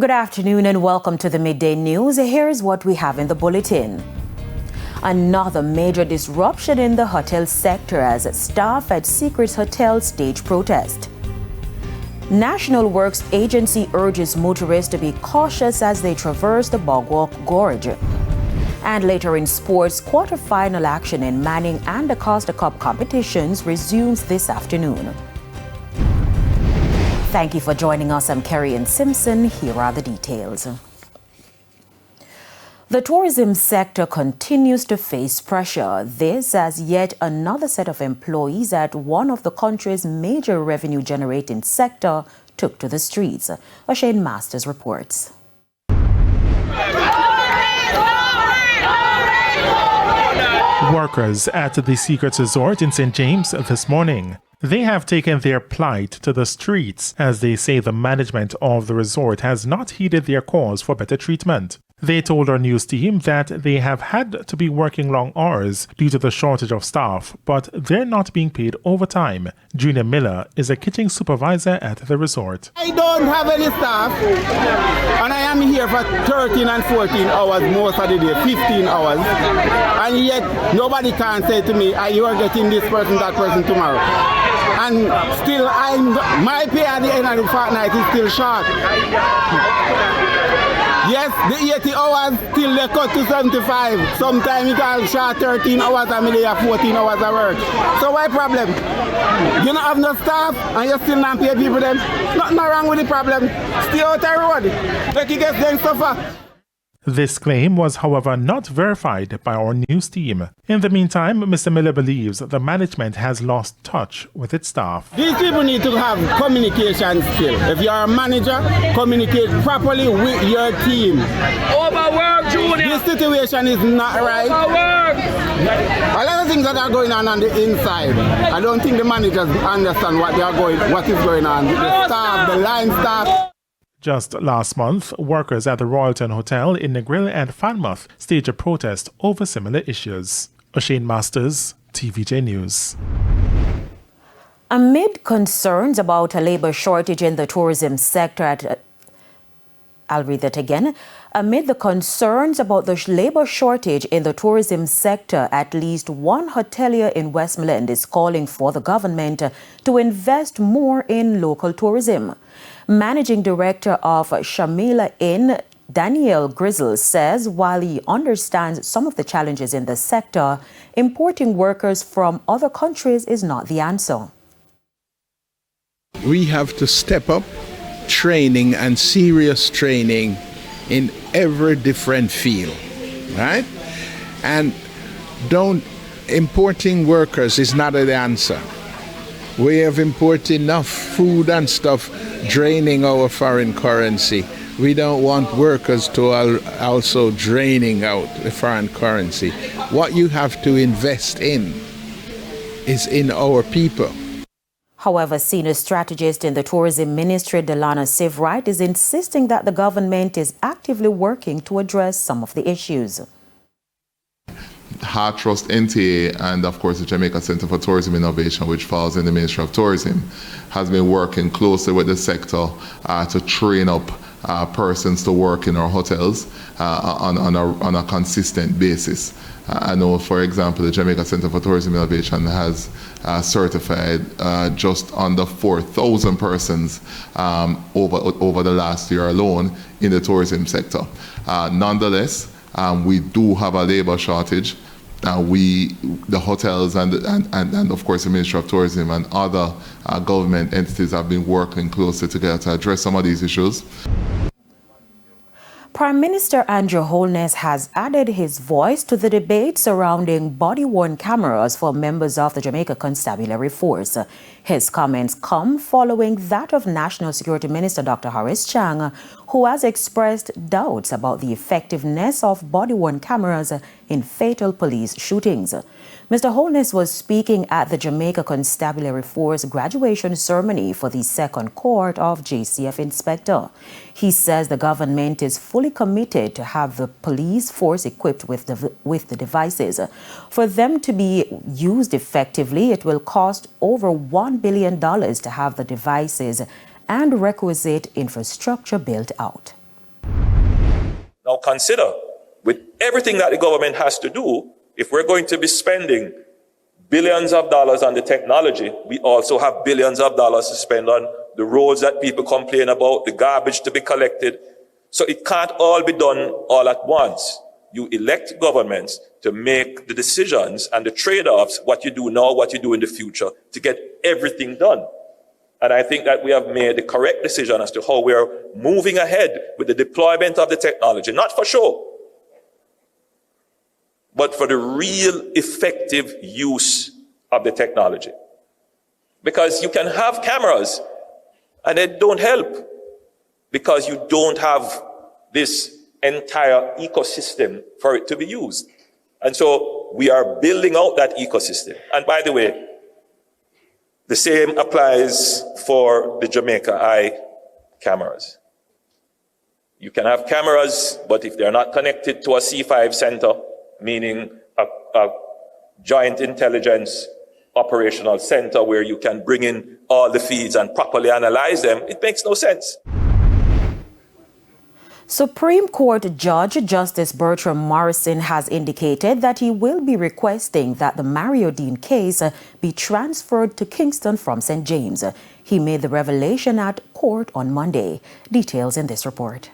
Good afternoon and welcome to the Midday News. Here's what we have in the bulletin. Another major disruption in the hotel sector as staff at Secrets Hotel stage protest. National Works Agency urges motorists to be cautious as they traverse the Bogwalk Gorge. And later in sports, quarter-final action in Manning and the Costa Cup competitions resumes this afternoon. Thank you for joining us. I'm Kerry-Ann Simpson. Here are the details. The tourism sector continues to face pressure. This as yet another set of employees at one of the country's major revenue-generating sector took to the streets. O'Shane Masters reports. Workers at the Secrets Resort in St. James this morning. They have taken their plight to the streets as they say the management of the resort has not heeded their calls for better treatment. They told our news team that they have had to be working long hours due to the shortage of staff, but they're not being paid overtime. Junior Miller is a kitchen supervisor at the resort. I don't have any staff, and I am here for 13 and 14 hours most of the day, 15 hours, and yet nobody can say to me, you are getting this person, that person tomorrow. And still, my pay at the end of the fortnight is still short. Yes, the 80 hours till they cut to 75. Sometimes you can short 13 hours and maybe 14 hours of work. So why problem? You don't have no staff and you still not pay people them. Nothing wrong with the problem. Stay out the road. Make you get them suffer. This claim was, however, not verified by our news team. In the meantime, Mr. Miller believes the management has lost touch with its staff. These people need to have communication skills. If you're a manager, communicate properly with your team. Overwork, Junior! This situation is not right. Overwork! A lot of things that are going on the inside. I don't think the managers understand what is going on. The staff, the line staff. Just last month, workers at the Royalton Hotel in Negril and Falmouth staged a protest over similar issues. O'Shane Masters, TVJ News. Amid concerns about a labor shortage in the tourism sector I'll read that again. Amid the concerns about the labor shortage in the tourism sector, at least one hotelier in Westmoreland is calling for the government to invest more in local tourism. Managing Director of Shamila Inn, Daniel Grizzle, says while he understands some of the challenges in the sector, importing workers from other countries is not the answer. We have to step up training and serious training in every different field, right? And importing workers is not the answer. We have imported enough food and stuff draining our foreign currency. We don't want workers to also draining out the foreign currency. What you have to invest in is in our people. However, senior strategist in the tourism ministry, Delana Sivright, is insisting that the government is actively working to address some of the issues. Heart Trust NTA and of course the Jamaica Center for Tourism Innovation, which falls in the Ministry of Tourism, has been working closely with the sector to train up persons to work in our hotels on a consistent basis. I know, for example, the Jamaica Center for Tourism Innovation has certified just under 4,000 persons over the last year alone in the tourism sector. Nonetheless, we do have a labor shortage. The hotels and of course the Ministry of Tourism and other government entities have been working closely together to address some of these issues. Prime Minister Andrew Holness has added his voice to the debate surrounding body-worn cameras for members of the Jamaica Constabulary Force. His comments come following that of National Security Minister Dr. Horace Chang, who has expressed doubts about the effectiveness of body-worn cameras in fatal police shootings. Mr. Holness was speaking at the Jamaica Constabulary Force graduation ceremony for the second cohort of JCF Inspector. He says the government is fully committed to have the police force equipped with the devices. For them to be used effectively, it will cost over $1 billion to have the devices and requisite infrastructure built out. Now consider, with everything that the government has to do, if we're going to be spending billions of dollars on the technology, we also have billions of dollars to spend on the roads that people complain about, the garbage to be collected. So it can't all be done all at once. You elect governments to make the decisions and the trade-offs, what you do now, what you do in the future, to get everything done. And I think that we have made the correct decision as to how we are moving ahead with the deployment of the technology, not for show, but for the real effective use of the technology. Because you can have cameras and they don't help because you don't have this entire ecosystem for it to be used. And so we are building out that ecosystem. And by the way, the same applies for the Jamaica Eye cameras. You can have cameras, but if they're not connected to a C5 center, meaning a joint intelligence operational center where you can bring in all the feeds and properly analyze them, it makes no sense. Supreme Court Judge Justice Bertram Morrison has indicated that he will be requesting that the Mario Dean case be transferred to Kingston from St. James. He made the revelation at court on Monday. Details in this report.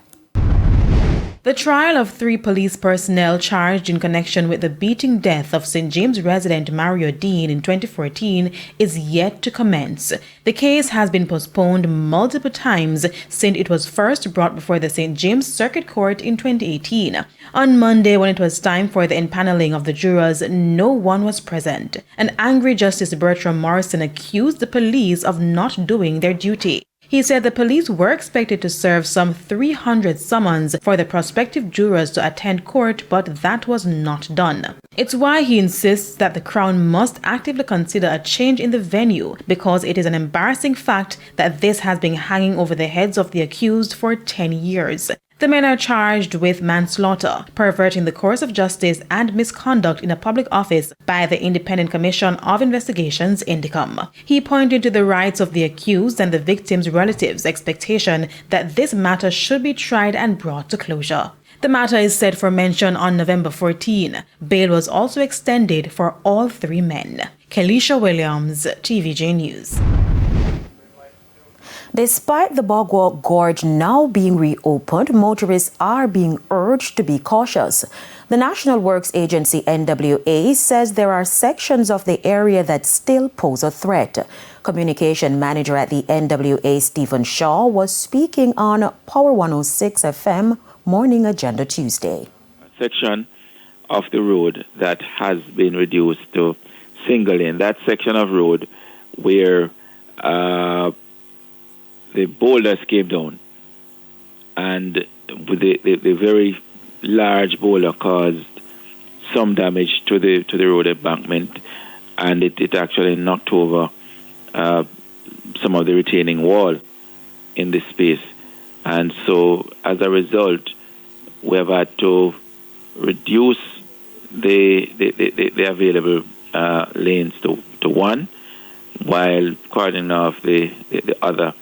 The trial of 3 police personnel charged in connection with the beating death of St. James resident Mario Dean in 2014 is yet to commence. The case has been postponed multiple times since it was first brought before the St. James Circuit Court in 2018. On Monday, when it was time for the empaneling of the jurors, no one was present. An angry Justice Bertram Morrison accused the police of not doing their duty. He said the police were expected to serve some 300 summons for the prospective jurors to attend court, but that was not done. It's why he insists that the Crown must actively consider a change in the venue, because it is an embarrassing fact that this has been hanging over the heads of the accused for 10 years. The men are charged with manslaughter, perverting the course of justice, and misconduct in a public office by the Independent Commission of Investigations, INDICOM. He pointed to the rights of the accused and the victims' relatives' expectation that this matter should be tried and brought to closure. The matter is set for mention on November 14. Bail was also extended for all 3 men. Kelisha Williams, TVJ News. Despite the Bogwa Gorge now being reopened, motorists are being urged to be cautious. The National Works Agency NWA says there are sections of the area that still pose a threat. Communication manager at the NWA, Stephen Shaw, was speaking on Power 106 FM Morning Agenda Tuesday. A section of the road that has been reduced to single lane, that section of road where the boulders came down, and the very large boulder caused some damage to the road embankment, and it actually knocked over some of the retaining wall in this space. And so as a result, we have had to reduce the available lanes to 1 while cordoning off the other.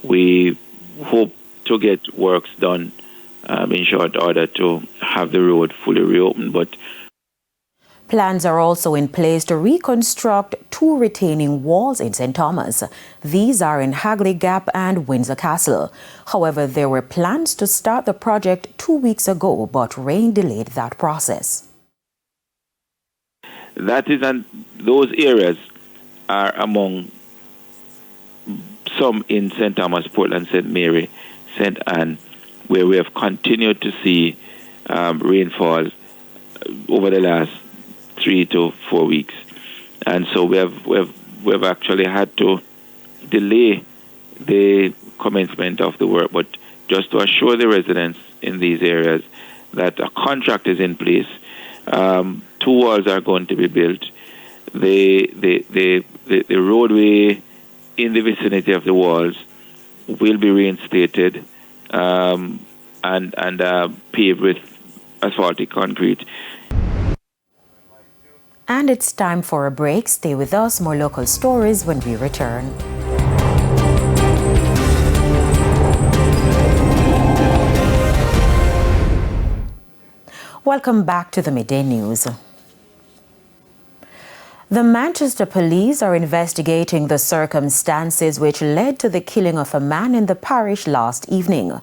We hope to get works done in short order to have the road fully reopened. But plans are also in place to reconstruct 2 retaining walls in St. Thomas. These are in Hagley Gap and Windsor Castle. However, there were plans to start the project 2 weeks ago, but rain delayed that process. That is, and those areas are among some in St. Thomas, Portland, St. Mary, St. Anne, where we have continued to see rainfall over the last 3 to 4 weeks. And so we have actually had to delay the commencement of the work, but just to assure the residents in these areas that a contract is in place. 2 walls are going to be built. The roadway in the vicinity of the walls will be reinstated and paved with asphaltic concrete. And it's time for a break. Stay with us. More local stories when we return. Welcome back to the Midday News. The Manchester police are investigating the circumstances which led to the killing of a man in the parish last evening.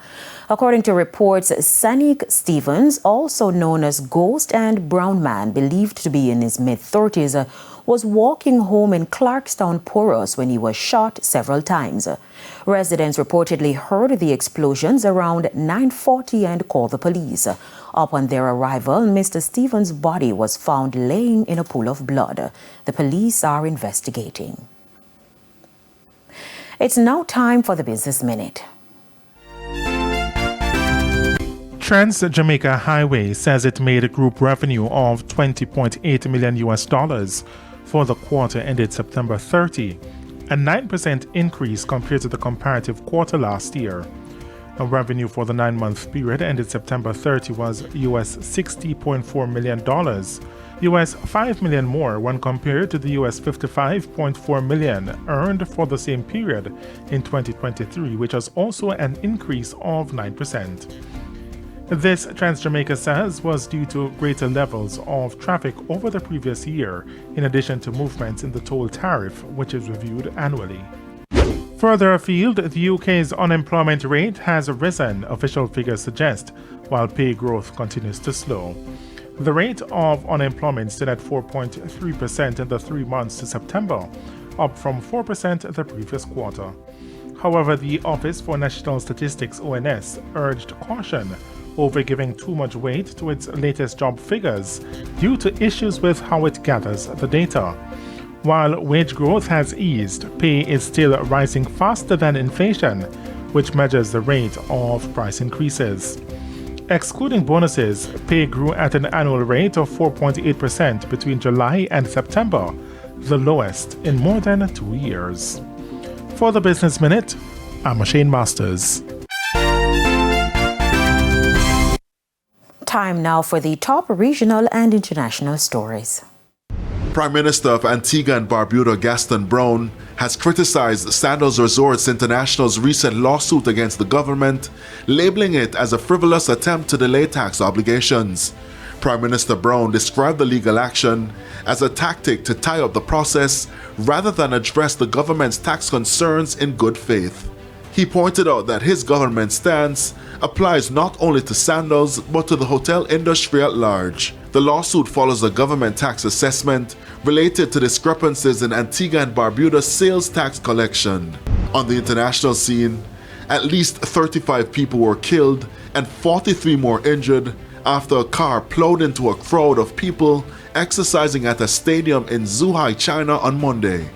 According to reports, Sanik Stevens, also known as Ghost and Brown Man, believed to be in his mid-30s, was walking home in Clarkstown, Poros when he was shot several times. Residents reportedly heard the explosions around 9:40 and called the police. Upon their arrival, Mr. Stevens' body was found laying in a pool of blood. The police are investigating. It's now time for the Business Minute. Trans-Jamaica Highway says it made a group revenue of $20.8 million for the quarter ended September 30, a 9% increase compared to the comparative quarter last year. The revenue for the 9-month period ended September 30 was US $60.4 million, US $5 million more when compared to the US $55.4 million earned for the same period in 2023, which was also an increase of 9%. This, Trans-Jamaica says, was due to greater levels of traffic over the previous year, in addition to movements in the toll tariff, which is reviewed annually. Further afield, the UK's unemployment rate has risen, official figures suggest, while pay growth continues to slow. The rate of unemployment stood at 4.3% in the 3 months to September, up from 4% the previous quarter. However, the Office for National Statistics (ONS) urged caution over giving too much weight to its latest job figures due to issues with how it gathers the data. While wage growth has eased, pay is still rising faster than inflation, which measures the rate of price increases. Excluding bonuses, pay grew at an annual rate of 4.8% between July and September, the lowest in more than 2 years. For the Business Minute, I'm Shane Masters. Time now for the top regional and international stories. Prime Minister of Antigua and Barbuda Gaston Brown has criticized Sandals Resorts International's recent lawsuit against the government, labeling it as a frivolous attempt to delay tax obligations. Prime Minister Brown described the legal action as a tactic to tie up the process rather than address the government's tax concerns in good faith. He pointed out that his government's stance applies not only to Sandals but to the hotel industry at large. The lawsuit follows a government tax assessment related to discrepancies in Antigua and Barbuda's sales tax collection. On the international scene, at least 35 people were killed and 43 more injured after a car plowed into a crowd of people exercising at a stadium in Zhuhai, China on Monday.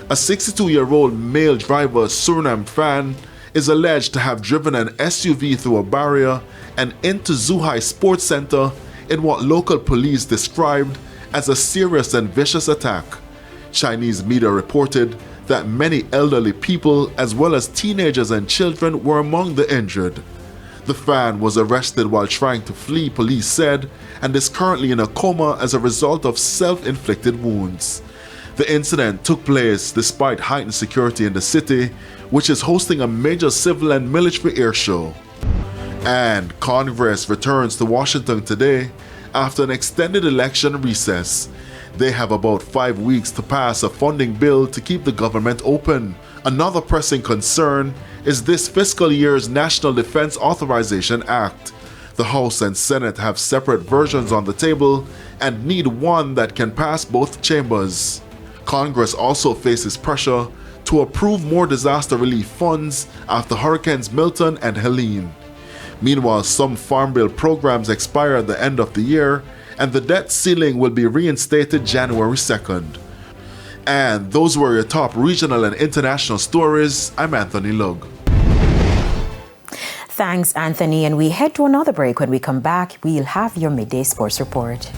A 62-year-old male driver, Suriname Fan, is alleged to have driven an SUV through a barrier and into Zhuhai Sports Center in what local police described as a serious and vicious attack. Chinese media reported that many elderly people as well as teenagers and children were among the injured. The fan was arrested while trying to flee, police said, and is currently in a coma as a result of self-inflicted wounds. The incident took place despite heightened security in the city, which is hosting a major civil and military air show. And Congress returns to Washington today after an extended election recess. They have about 5 weeks to pass a funding bill to keep the government open. Another pressing concern is this fiscal year's National Defense Authorization Act. The House and Senate have separate versions on the table and need one that can pass both chambers. Congress also faces pressure to approve more disaster relief funds after Hurricanes Milton and Helene. Meanwhile, some Farm Bill programs expire at the end of the year, and the debt ceiling will be reinstated January 2nd. And those were your top regional and international stories. I'm Anthony Lug. Thanks, Anthony. And we head to another break. When we come back, we'll have your midday sports report.